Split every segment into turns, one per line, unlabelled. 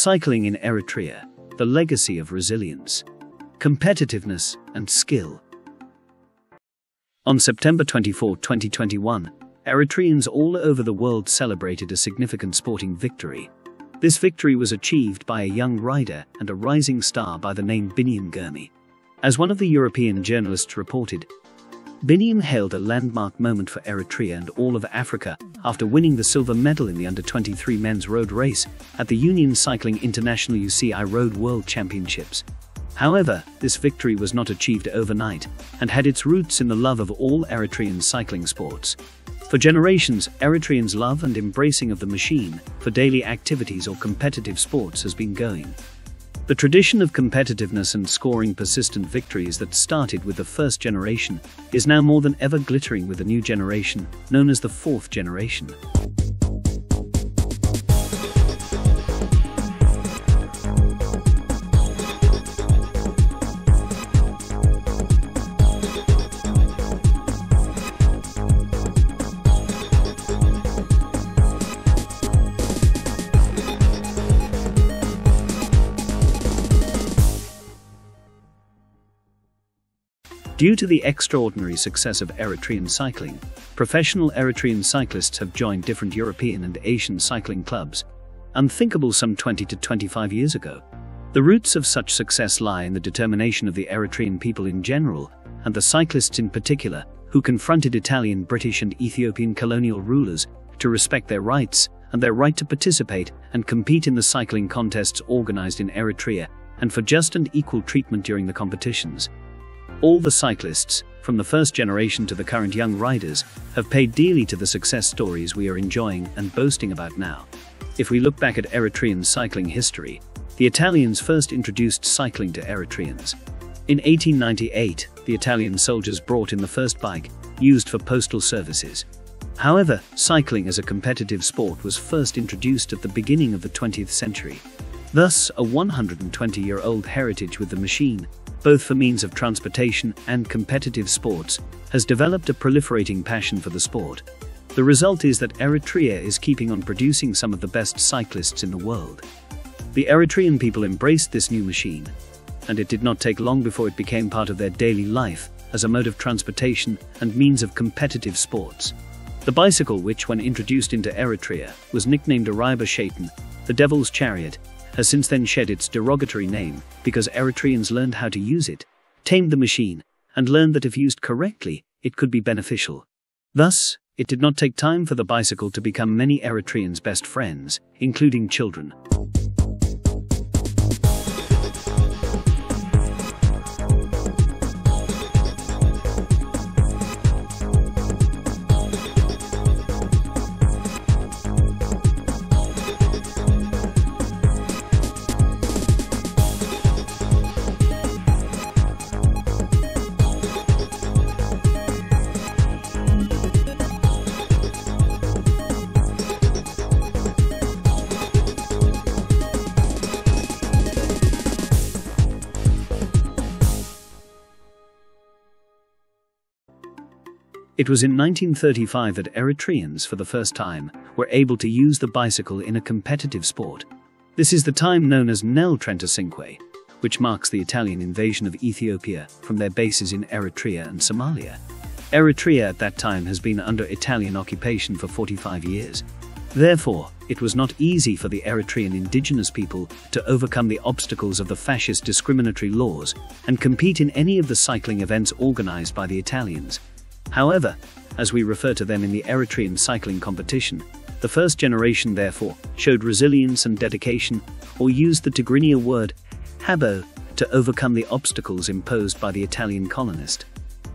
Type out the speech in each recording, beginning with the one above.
Cycling in Eritrea, the legacy of resilience, competitiveness, and skill. On September 24, 2021, Eritreans all over the world celebrated a significant sporting victory. This victory was achieved by a young rider and a rising star by the name Weldemichael Gebru. As one of the European journalists reported, Weldemichael hailed a landmark moment for Eritrea and all of Africa after winning the silver medal in the under-23 men's road race at the Union Cycling International UCI Road World Championships. However, this victory was not achieved overnight and had its roots in the love of all Eritrean cycling sports. For generations, Eritreans' love and embracing of the machine for daily activities or competitive sports has been going. The tradition of competitiveness and scoring persistent victories that started with the first generation is now more than ever glittering with a new generation, known as the fourth generation. Due to the extraordinary success of Eritrean cycling, professional Eritrean cyclists have joined different European and Asian cycling clubs, unthinkable some 20 to 25 years ago. The roots of such success lie in the determination of the Eritrean people in general, and the cyclists in particular, who confronted Italian, British and Ethiopian colonial rulers to respect their rights and their right to participate and compete in the cycling contests organized in Eritrea, and for just and equal treatment during the competitions. All the cyclists, from the first generation to the current young riders, have paid dearly to the success stories we are enjoying and boasting about now. If we look back at Eritrean cycling history, the Italians first introduced cycling to Eritreans. In 1898, the Italian soldiers brought in the first bike, used for postal services. However, cycling as a competitive sport was first introduced at the beginning of the 20th century. Thus, a 120-year-old heritage with the machine, both for means of transportation and competitive sports, has developed a proliferating passion for the sport. The result is that Eritrea is keeping on producing some of the best cyclists in the world. The Eritrean people embraced this new machine, and it did not take long before it became part of their daily life as a mode of transportation and means of competitive sports. The bicycle, which when introduced into Eritrea was nicknamed Ariba Shaitan, the Devil's Chariot, has since then shed its derogatory name because Eritreans learned how to use it, tamed the machine, and learned that if used correctly, it could be beneficial. Thus, it did not take time for the bicycle to become many Eritreans' best friends, including children. It was in 1935 that Eritreans, for the first time, were able to use the bicycle in a competitive sport. This is the time known as Nel Trentacinque, which marks the Italian invasion of Ethiopia from their bases in Eritrea and Somalia. Eritrea at that time has been under Italian occupation for 45 years. Therefore, it was not easy for the Eritrean indigenous people to overcome the obstacles of the fascist discriminatory laws and compete in any of the cycling events organized by the Italians. However, as we refer to them in the Eritrean cycling competition, the first generation therefore showed resilience and dedication, or used the Tigrinya word habo to overcome the obstacles imposed by the Italian colonist.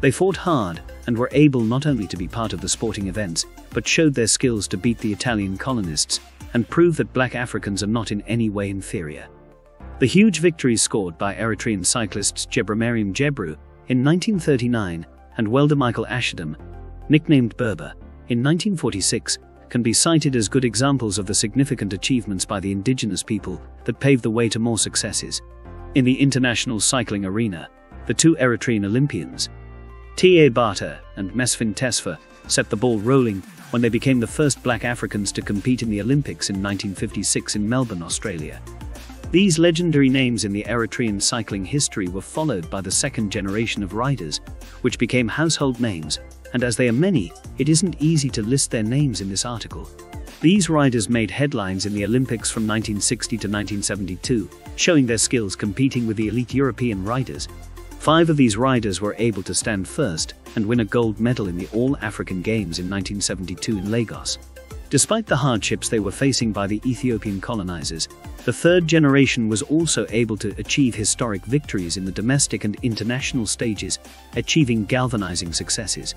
They fought hard and were able not only to be part of the sporting events, but showed their skills to beat the Italian colonists and prove that black Africans are not in any way inferior. The huge victories scored by Eritrean cyclists Gebremariam Gebru in 1939 and Weldemichael Asgedom, nicknamed Berbere, in 1946, can be cited as good examples of the significant achievements by the indigenous people that paved the way to more successes. In the international cycling arena, the two Eritrean Olympians, Ta Bata and Mesfin Tesfa, set the ball rolling when they became the first black Africans to compete in the Olympics in 1956 in Melbourne, Australia. These legendary names in the Eritrean cycling history were followed by the second generation of riders, which became household names, and as they are many, it isn't easy to list their names in this article. These riders made headlines in the Olympics from 1960 to 1972, showing their skills competing with the elite European riders. 5 of these riders were able to stand first and win a gold medal in the All-African Games in 1972 in Lagos. Despite the hardships they were facing by the Ethiopian colonizers, the third generation was also able to achieve historic victories in the domestic and international stages, achieving galvanizing successes.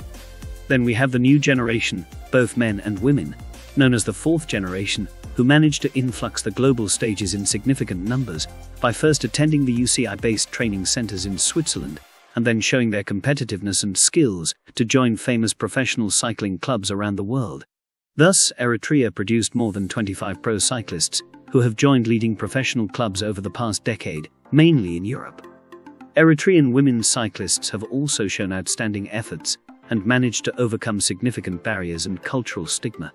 Then we have the new generation, both men and women, known as the fourth generation, who managed to influx the global stages in significant numbers by first attending the UCI-based training centers in Switzerland and then showing their competitiveness and skills to join famous professional cycling clubs around the world. Thus, Eritrea produced more than 25 pro cyclists who have joined leading professional clubs over the past decade, mainly in Europe. Eritrean women cyclists have also shown outstanding efforts and managed to overcome significant barriers and cultural stigma.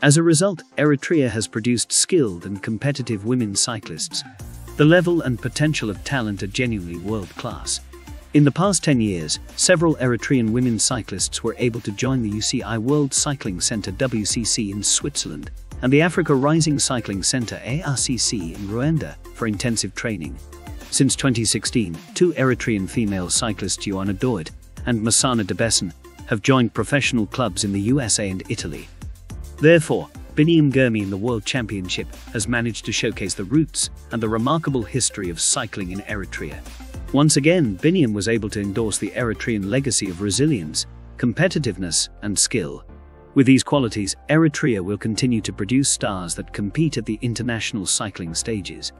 As a result, Eritrea has produced skilled and competitive women cyclists. The level and potential of talent are genuinely world-class. In the past 10 years, several Eritrean women cyclists were able to join the UCI World Cycling Center WCC in Switzerland and the Africa Rising Cycling Center ARCC in Rwanda for intensive training. Since 2016, 2 Eritrean female cyclists, Joanna Doit and Masana Debessen, have joined professional clubs in the USA and Italy. Therefore, Weldemichael Gebru in the World Championship has managed to showcase the roots and the remarkable history of cycling in Eritrea. Once again, Weldemichael was able to endorse the Eritrean legacy of resilience, competitiveness, and skill. With these qualities, Eritrea will continue to produce stars that compete at the international cycling stages.